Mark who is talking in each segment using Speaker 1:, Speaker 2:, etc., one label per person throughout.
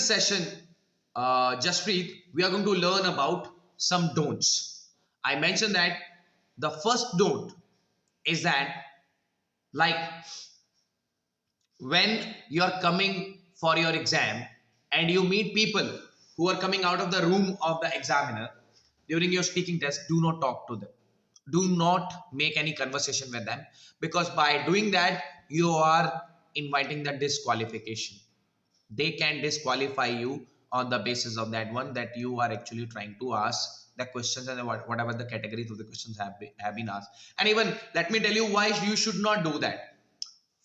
Speaker 1: this session, Jaspreet, we are going to learn about some don'ts. I mentioned that the first don't is that, like, when you are coming for your exam and you meet people who are coming out of the room of the examiner during your speaking test, do not talk to them. Do not make any conversation with them, because by doing that, you are inviting the disqualification. They can disqualify you on the basis of that one, that you are actually trying to ask the questions and whatever the categories of the questions have been asked. And even let me tell you why you should not do that.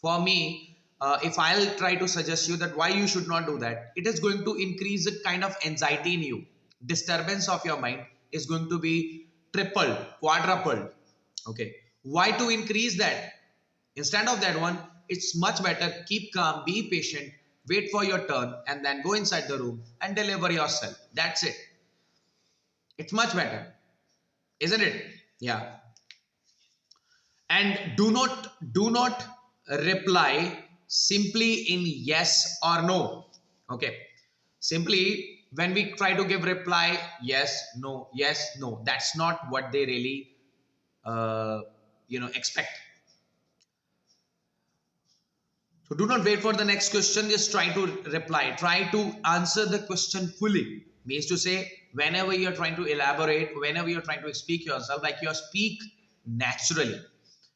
Speaker 1: For me, if I'll try to suggest you that why you should not do that, it is going to increase a kind of anxiety in you. Disturbance of your mind is going to be tripled, quadrupled. Okay, why to increase that? Instead of that one, it's much better, keep calm, be patient, wait for your turn, and then go inside the room and deliver yourself. That's it. It's much better, isn't it? Yeah. And do not reply simply in yes or no. Okay, simply when we try to give reply yes no, that's not what they really expect. So do not wait for the next question, just try to reply, try to answer the question fully. Means to say, whenever you're trying to elaborate, whenever you're trying to speak yourself, like you speak naturally.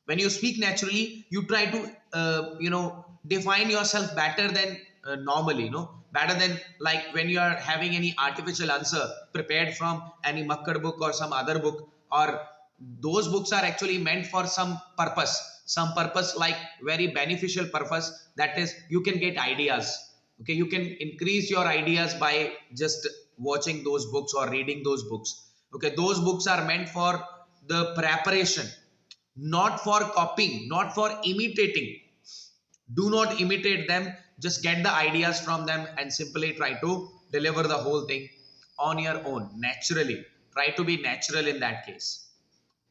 Speaker 1: When you speak naturally, you try to define yourself better than normally, better than like when you are having any artificial answer prepared from any makkad book or some other book, or those books are actually meant for some purpose, like very beneficial purpose, that is you can get ideas. Okay, you can increase your ideas by just watching those books or reading those books. Okay, those books are meant for the preparation, not for copying, not for imitating. Do not imitate them, just get the ideas from them and simply try to deliver the whole thing on your own, naturally. Try to be natural in that case.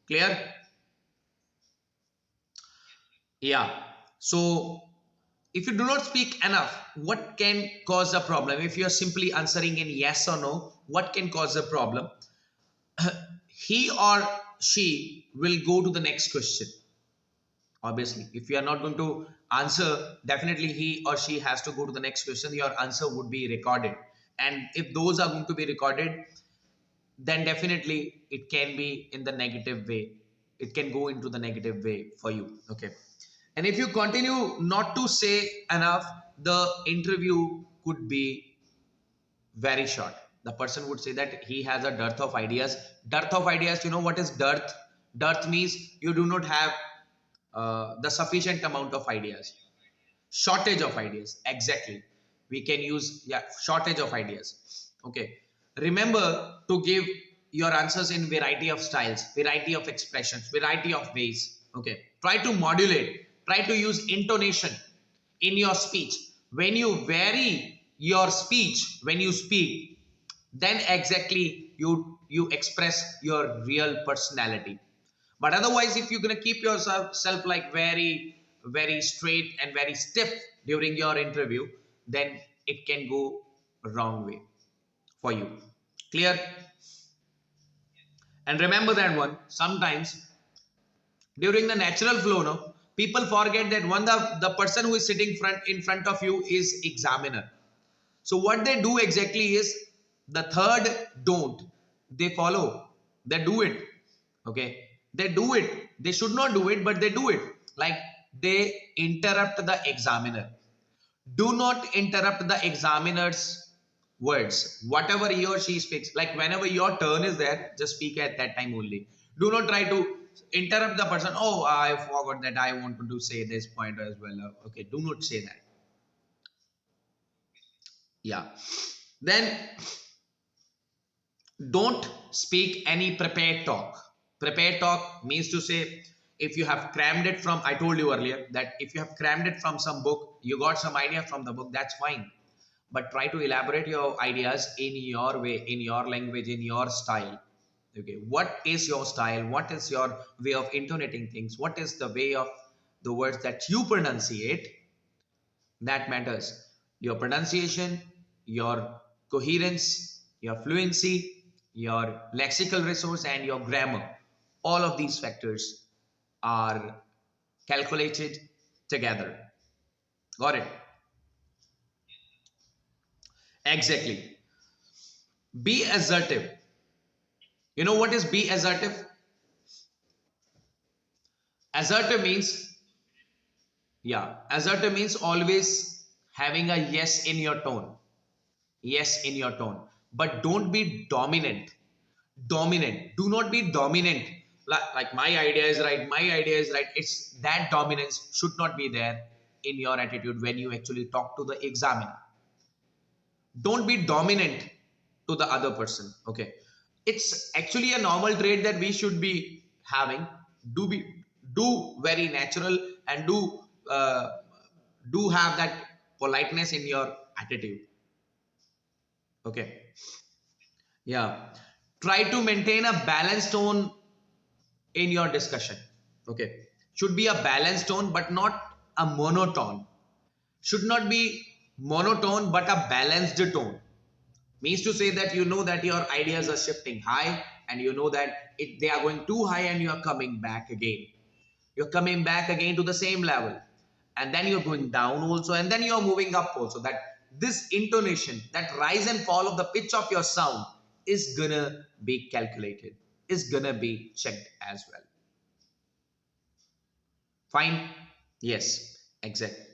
Speaker 1: Clear? Yeah. So if you do not speak enough, what can cause a problem? If you are simply answering in yes or no, what can cause a problem? He or she will go to the next question. Obviously, if you are not going to answer, definitely he or she has to go to the next question. Your answer would be recorded. And if those are going to be recorded, then definitely it can be in the negative way. It can go into the negative way for you. Okay. And if you continue not to say enough, the interview could be very short. The person would say that he has a dearth of ideas. Dearth of ideas, you know what is dearth? Dearth means you do not have the sufficient amount of ideas. Shortage of ideas. Exactly. We can use, yeah, shortage of ideas. Okay. Remember to give your answers in variety of styles, variety of expressions, variety of ways. Okay. Try to modulate. Try to use intonation in your speech. When you vary your speech, when you speak, then exactly you express your real personality. But otherwise, if you're going to keep yourself like very, very straight and very stiff during your interview, then it can go wrong way for you. Clear? And remember that one, sometimes during the natural flow, no, people forget that one, the person who is sitting in front of you is examiner. So what they do exactly is the third don't. They follow. They do it. Okay. They do it. They should not do it, but they do it. Like they interrupt the examiner. Do not interrupt the examiner's words. Whatever he or she speaks, like whenever your turn is there, just speak at that time only. Do not try to interrupt the person. Oh, I forgot that I wanted to say this point as well. Okay, do not say that. Yeah. Then don't speak any prepared talk. Prepared talk means to say, if you have crammed it from, I told you earlier that if you have crammed it from some book, you got some idea from the book, that's fine. But try to elaborate your ideas in your way, in your language, in your style. Okay, what is your style? What is your way of intonating things? What is the way of the words that you pronunciate? That matters. Your pronunciation, your coherence, your fluency, your lexical resource, and your grammar. All of these factors are calculated together. Got it? Exactly. Be assertive. You know what is be assertive? Assertive means, yeah, assertive means always having a yes in your tone. Yes in your tone. But don't be dominant. Dominant. Do not be dominant. Like my idea is right, my idea is right. It's that dominance should not be there in your attitude when you actually talk to the examiner. Don't be dominant to the other person. Okay, it's actually a normal trait that we should be having. Do very natural, and uh, do have that politeness in your attitude. Okay, yeah, try to maintain a balanced tone in your discussion. Okay, should be a balanced tone but not a monotone. Should not be monotone but a balanced tone. Means to say that you know that your ideas are shifting high, and you know that they are going too high, and you are coming back again. You're coming back again to the same level, and then you're going down also, and then you're moving up also. That this intonation, that rise and fall of the pitch of your sound is gonna be calculated, is gonna be checked as well. Fine? Yes, exactly.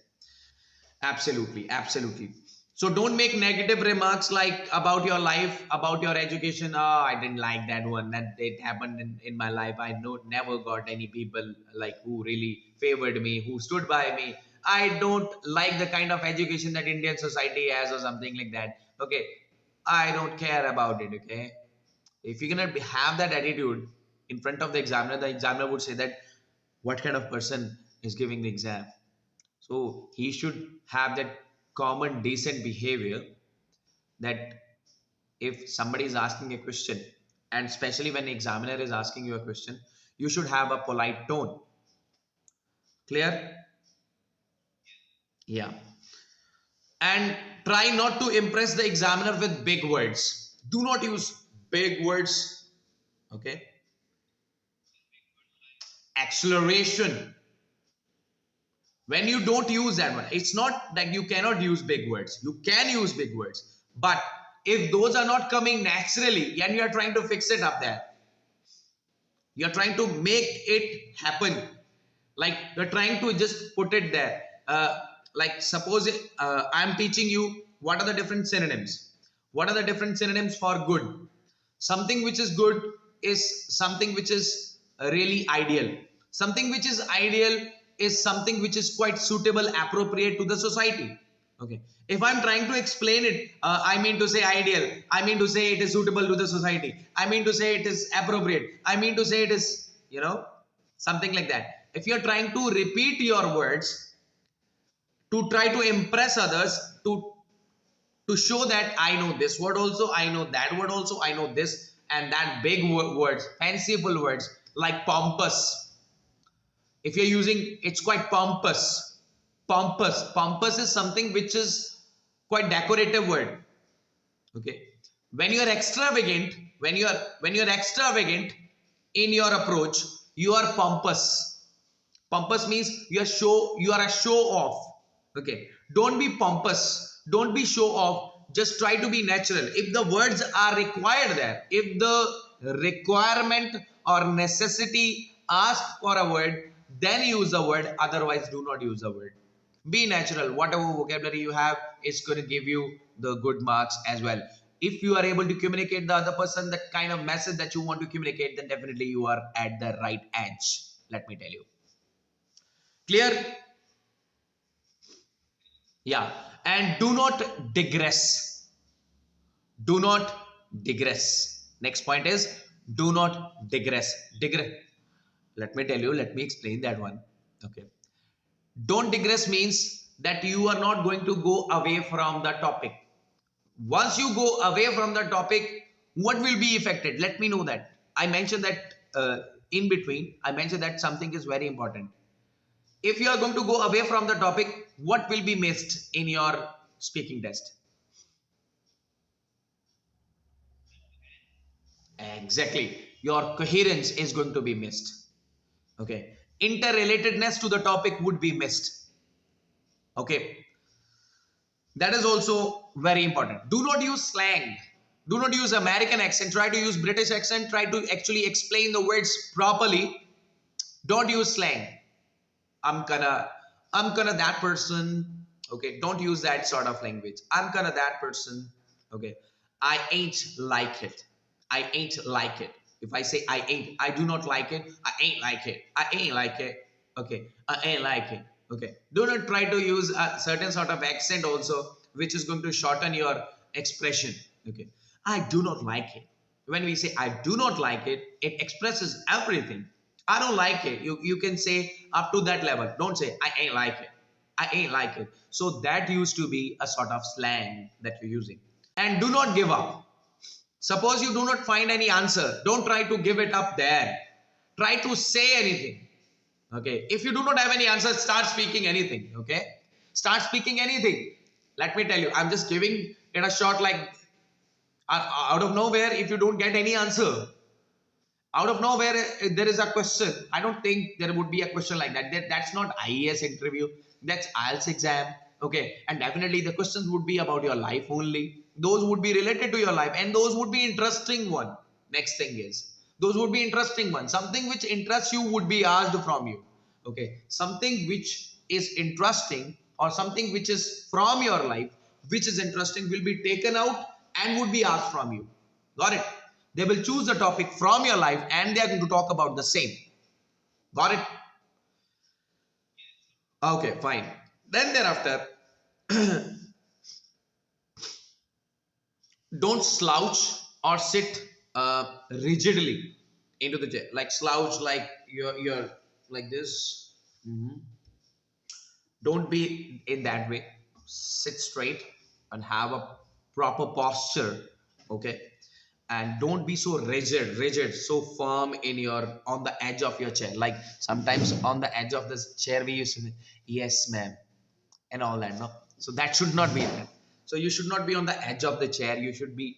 Speaker 1: Absolutely, absolutely. So don't make negative remarks like about your life, about your education. Oh, I didn't like that one. That it happened in my life. I know never got any people like who really favored me, who stood by me. I don't like the kind of education that Indian society has or something like that. Okay. I don't care about it. Okay. If you're gonna have that attitude in front of the examiner would say that what kind of person is giving the exam. So he should have that common decent behavior, that if somebody is asking a question, and especially when the examiner is asking you a question, you should have a polite tone. Clear? Yeah. And try not to impress the examiner with big words. Do not use big words. Okay. Acceleration. When you don't use that one, it's not that you cannot use big words. You can use big words, but if those are not coming naturally and you are trying to fix it up there, you're trying to make it happen, like you're trying to just put it there, like suppose I'm teaching you what are the different synonyms. What are the different synonyms for good? Something which is good is something which is really ideal. Something which is ideal is something which is quite suitable, appropriate to the society. Okay, if I'm trying to explain it, I mean to say ideal, I mean to say it is suitable to the society, I mean to say it is appropriate, I mean to say it is, something like that. If you're trying to repeat your words to try to impress others, to show that I know this word also, I know that word also, I know this and that, big words, fanciful words like pompous. If you're using, it's quite pompous. Pompous is something which is quite decorative word. Okay. When you're extravagant, when you're extravagant in your approach, you are pompous. Pompous means you are a show off. Okay. Don't be pompous. Don't be show off. Just try to be natural. If the words are required there, if the requirement or necessity asks for a word, then use a word. Otherwise, do not use a word. Be natural. Whatever vocabulary you have is going to give you the good marks as well. If you are able to communicate the other person the kind of message that you want to communicate, then definitely you are at the right edge. Let me tell you. Clear? Yeah. And do not digress. Do not digress. Next point is do not digress. Digress. Let me tell you, let me explain that one. Okay. Don't digress means that you are not going to go away from the topic. Once you go away from the topic, what will be affected? Let me know that. I mentioned that in between, I mentioned that something is very important. If you are going to go away from the topic, what will be missed in your speaking test? Exactly. Your coherence is going to be missed. Okay. Interrelatedness to the topic would be missed. Okay. That is also very important. Do not use slang. Do not use American accent. Try to use British accent. Try to actually explain the words properly. Don't use slang. I'm gonna, I'm gonna that person. Okay. Don't use that sort of language. I'm gonna that person. Okay. I ain't like it. I ain't like it. If I say I ain't, I do not like it. I ain't like it. I ain't like it. Okay. I ain't like it. Okay. Do not try to use a certain sort of accent also, which is going to shorten your expression. Okay. I do not like it. When we say I do not like it, it expresses everything. I don't like it. You can say up to that level. Don't say I ain't like it. I ain't like it. So that used to be a sort of slang that you're using. And do not give up. Suppose you do not find any answer, don't try to give it up there. Try to say anything. Okay. If you do not have any answer, start speaking anything. Okay. Start speaking anything. Let me tell you, I'm just giving it a shot like out of nowhere. If you don't get any answer, out of nowhere, there is a question. I don't think there would be a question like that. That's not IES interview. That's IELTS exam. Okay. And definitely the questions would be about your life only. Those would be related to your life and those would be interesting one. Next thing is, those would be interesting one. Something which interests you would be asked from you. Okay. Something which is interesting or something which is from your life, which is interesting will be taken out and would be asked from you. Got it? They will choose the topic from your life and they are going to talk about the same. Got it? Okay, fine. Then thereafter, don't slouch or sit rigidly into the chair. Like slouch, like you're like this. Mhm. Don't be in that way. Sit straight and have a proper posture. Okay. And don't be so rigid, so firm in your on the edge of your chair. Like sometimes on the edge of this chair we used to say, yes, ma'am, and all that. No, so that should not be that. So you should not be on the edge of the chair. You should be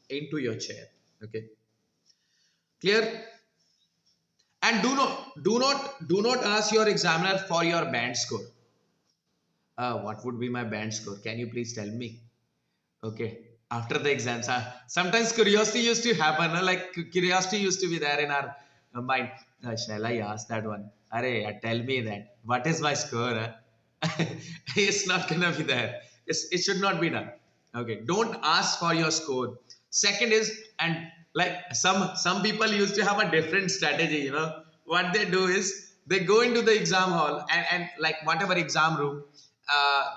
Speaker 1: into your chair. Okay, clear? And do not ask your examiner for your band score. What would be my band score? Can you please tell me? Okay. After the exams, sometimes curiosity used to happen. Like curiosity used to be there in our mind. Shall I ask that one? Arey, tell me that. What is my score? It's not gonna be there. It should not be done. Okay. Don't ask for your score. Second is, and like some people used to have a different strategy. What they do is they go into the exam hall and like whatever exam room,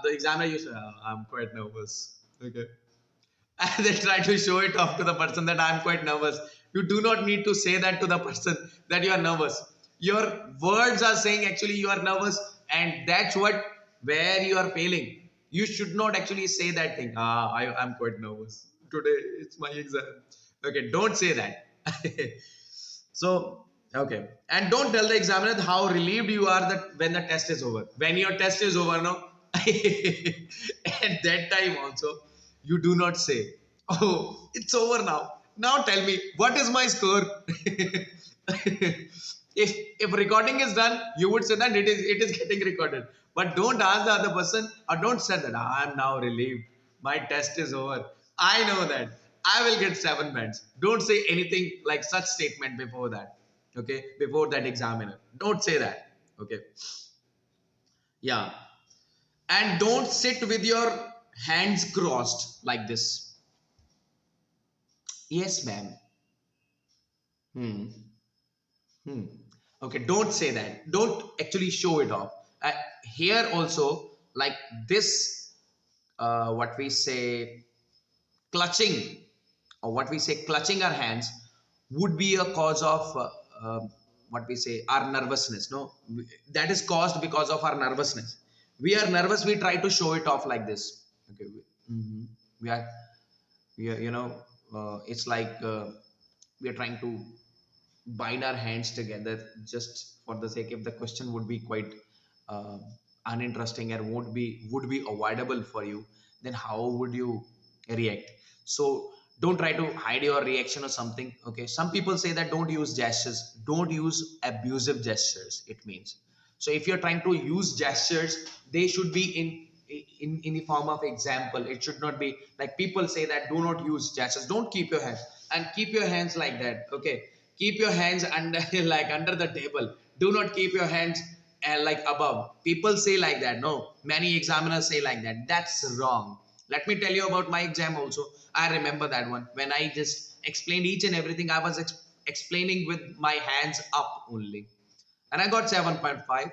Speaker 1: the examiner used to, I'm quite nervous. Okay. And they try to show it off to the person that I'm quite nervous. You do not need to say that to the person that you are nervous. Your words are saying actually you are nervous, and that's what where you are failing. You should not actually say that thing. I'm quite nervous. Today it's my exam. Okay, don't say that. So, okay. And don't tell the examiner how relieved you are that when the test is over. When your test is over, no? At that time also, you do not say, oh, it's over now. Now tell me, what is my score? if recording is done, you would say that it is getting recorded. But don't ask the other person or don't say that I'm now relieved. My test is over. I know that. I will get 7 bands. Don't say anything like such statement before that. Okay, before that examiner. Don't say that. Okay. Yeah. And don't sit with your hands crossed like this. Yes, ma'am. Hmm. Hmm. Okay, don't say that. Don't actually show it off. Uh, Here also, like this, what we say, clutching, or what we say, clutching our hands would be a cause of what we say, our nervousness. No, that is caused because of our nervousness. We are nervous. We try to show it off like this. Okay, mhm. we are, we are, it's like we are trying to bind our hands together just for the sake if the question would be quite uh, uninteresting and would be avoidable for you, then how would you react? So Don't try to hide your reaction or something. Okay, some people say that don't use gestures, don't use abusive gestures, it means. So if you're trying to use gestures, they should be in the form of example. It should not be like people say that do not use gestures, don't keep your hands, and keep your hands like that. Okay, keep your hands under like under the table, do not keep your hands like above. People say like that. No, many examiners say like that. That's wrong. Let me tell you about my exam also. I remember that one when I just explained each and everything. I was explaining with my hands up only, and I got 7.5.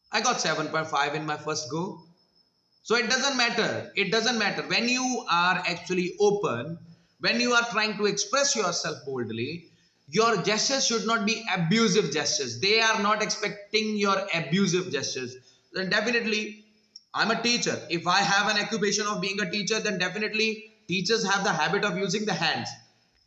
Speaker 1: I got 7.5 in my first go. So it doesn't matter. It doesn't matter. When you are actually open, when you are trying to express yourself boldly, your gestures should not be abusive gestures. They are not expecting your abusive gestures. Then definitely, I'm a teacher. If I have an occupation of being a teacher, then definitely teachers have the habit of using the hands.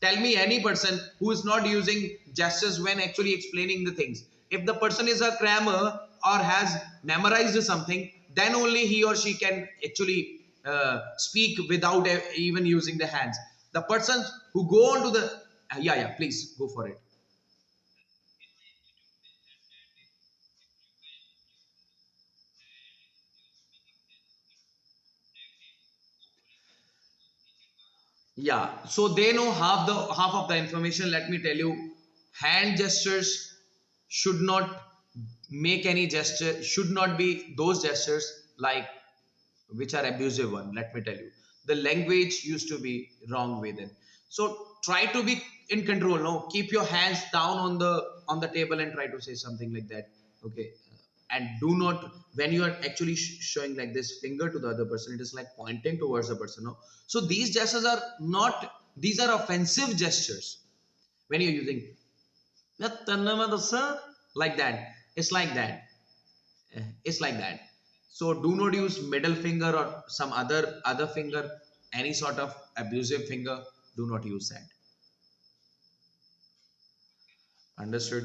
Speaker 1: Tell me any person who is not using gestures when actually explaining the things. If the person is a crammer or has memorized something, then only he or she can actually speak without even using the hands. The persons who go on to the yeah, please go for it. Yeah, so they know half of the information. Let me tell you, hand gestures should not make any gesture, should not be those gestures like which are abusive one. Let me tell you, the language used to be wrong way then. So try to be in control. No, keep your hands down on the table and try to say something like that. Okay, and do not, when you are actually showing like this finger to the other person, it is like pointing towards the person. No, so these gestures are not, these are offensive gestures. When you're using like that, it's like that. It's like that. So do not use middle finger or some other finger, any sort of abusive finger. Do not use that. Understood?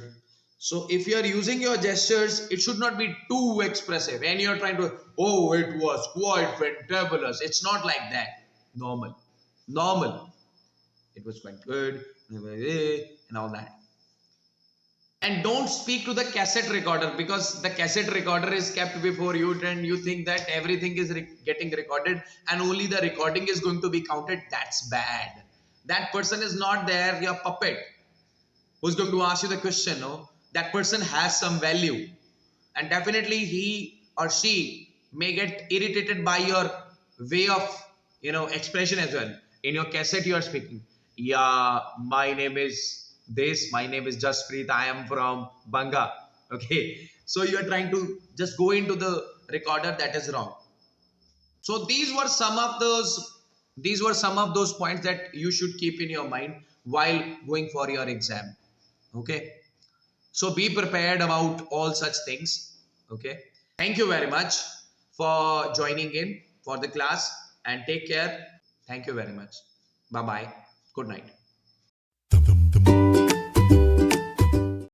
Speaker 1: So if you are using your gestures, it should not be too expressive. And you're trying to, oh, it was quite fantabulous. It's not like that. Normal. Normal. It was quite good. And all that. And don't speak to the cassette recorder, because the cassette recorder is kept before you and you think that everything is getting recorded and only the recording is going to be counted. That's bad. That person is not there, your puppet, who's going to ask you the question. No, that person has some value, and definitely he or she may get irritated by your way of expression as well. In your cassette you are speaking, yeah, my name is this, my name is Jaspreet, I am from Banga. Okay, so you are trying to just go into the recorder. That is wrong. So these were some of those points that you should keep in your mind while going for your exam. Okay, so be prepared about all such things. Okay, thank you very much for joining in for the class, and take care. Thank you very much. Bye bye. Good night.